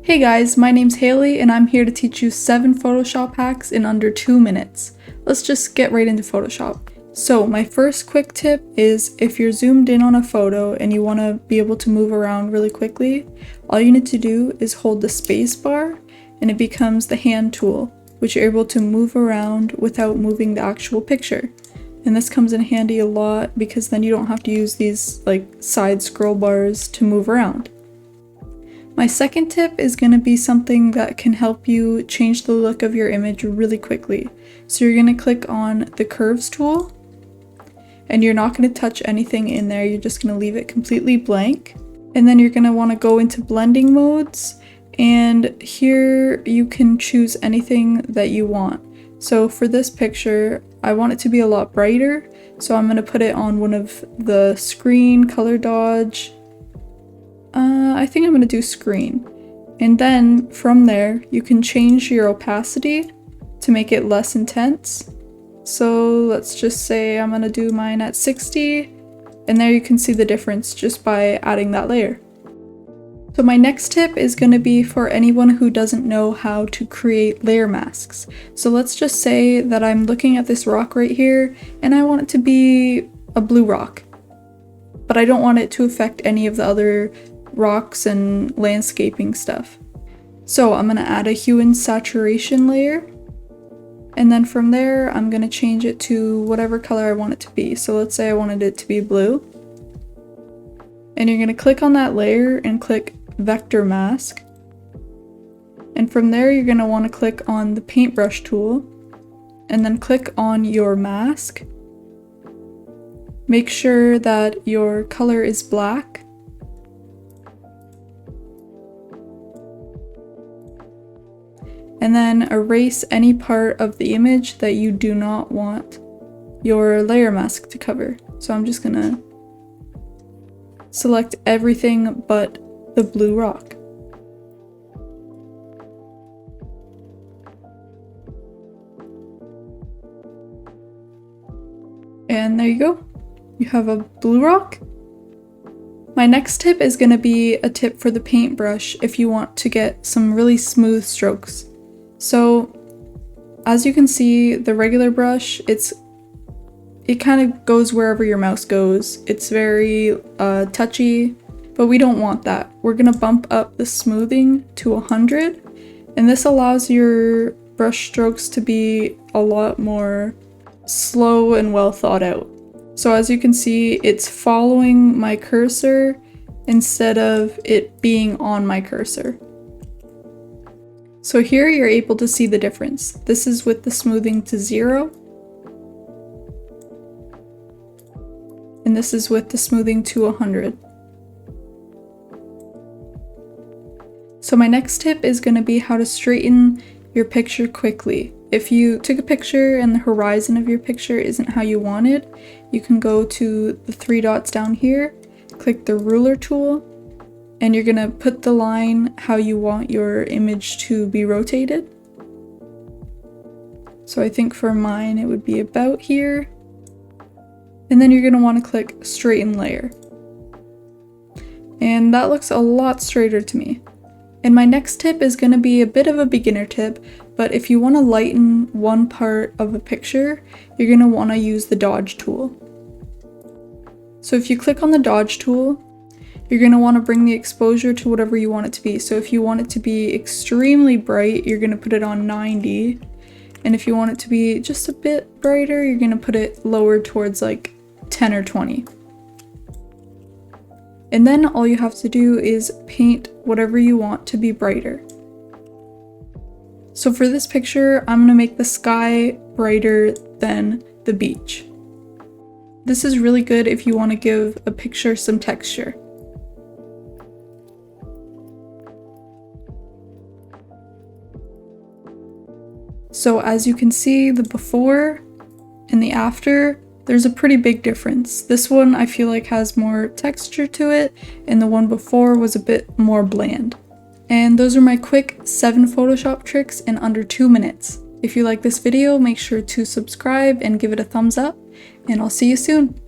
Hey guys, my name's Haley and I'm here to teach you 7 Photoshop hacks in under 2 minutes. Let's just get right into Photoshop. So my first quick tip is if you're zoomed in on a photo and you want to be able to move around really quickly, all you need to do is hold the space bar and it becomes the hand tool, which you're able to move around without moving the actual picture. And this comes in handy a lot because then you don't have to use these side scroll bars to move around. My second tip is going to be something that can help you change the look of your image really quickly. So you're going to click on the curves tool and you're not going to touch anything in there. You're just going to leave it completely blank. And then you're going to want to go into blending modes, and here you can choose anything that you want. So for this picture, I want it to be a lot brighter. So I'm going to put it on one of the screen, color dodge. I think I'm going to do screen. And then from there, you can change your opacity to make it less intense. So let's just say I'm going to do mine at 60. And there you can see the difference just by adding that layer. So my next tip is going to be for anyone who doesn't know how to create layer masks. So let's just say that I'm looking at this rock right here and I want it to be a blue rock, but I don't want it to affect any of the other rocks and landscaping stuff. So I'm going to add a hue and saturation layer, and then from there I'm going to change it to whatever color I want it to be. So let's say I wanted it to be blue, and you're going to click on that layer and click vector mask, and from there you're going to want to click on the paintbrush tool and then click on your mask. Make sure that your color is black. And then erase any part of the image that you do not want your layer mask to cover. So I'm just gonna select everything but the blue rock. And there you go. You have a blue rock. My next tip is going to be a tip for the paintbrush if you want to get some really smooth strokes. So as you can see, the regular brush, it kind of goes wherever your mouse goes. It's very touchy, but we don't want that. We're going to bump up the smoothing to 100, and this allows your brush strokes to be a lot more slow and well thought out. So as you can see, it's following my cursor instead of it being on my cursor. So here you're able to see the difference. This is with the smoothing to 0. And this is with the smoothing to 100. So my next tip is going to be how to straighten your picture quickly. If you took a picture and the horizon of your picture isn't how you wanted, you can go to the 3 dots down here, click the ruler tool, and you're gonna put the line how you want your image to be rotated. So I think for mine it would be about here. And then you're gonna wanna click straighten layer. And that looks a lot straighter to me. And my next tip is gonna be a bit of a beginner tip, but if you wanna lighten one part of a picture, you're gonna wanna use the dodge tool. So if you click on the dodge tool, you're going to want to bring the exposure to whatever you want it to be. So if you want it to be extremely bright, you're going to put it on 90. And if you want it to be just a bit brighter, you're going to put it lower towards 10 or 20. And then all you have to do is paint whatever you want to be brighter. So for this picture, I'm going to make the sky brighter than the beach. This is really good if you want to give a picture some texture. So as you can see, the before and the after, there's a pretty big difference. This one I feel like has more texture to it, and the one before was a bit more bland. And those are my quick 7 Photoshop tricks in under 2 minutes. If you like this video, make sure to subscribe and give it a thumbs up, and I'll see you soon.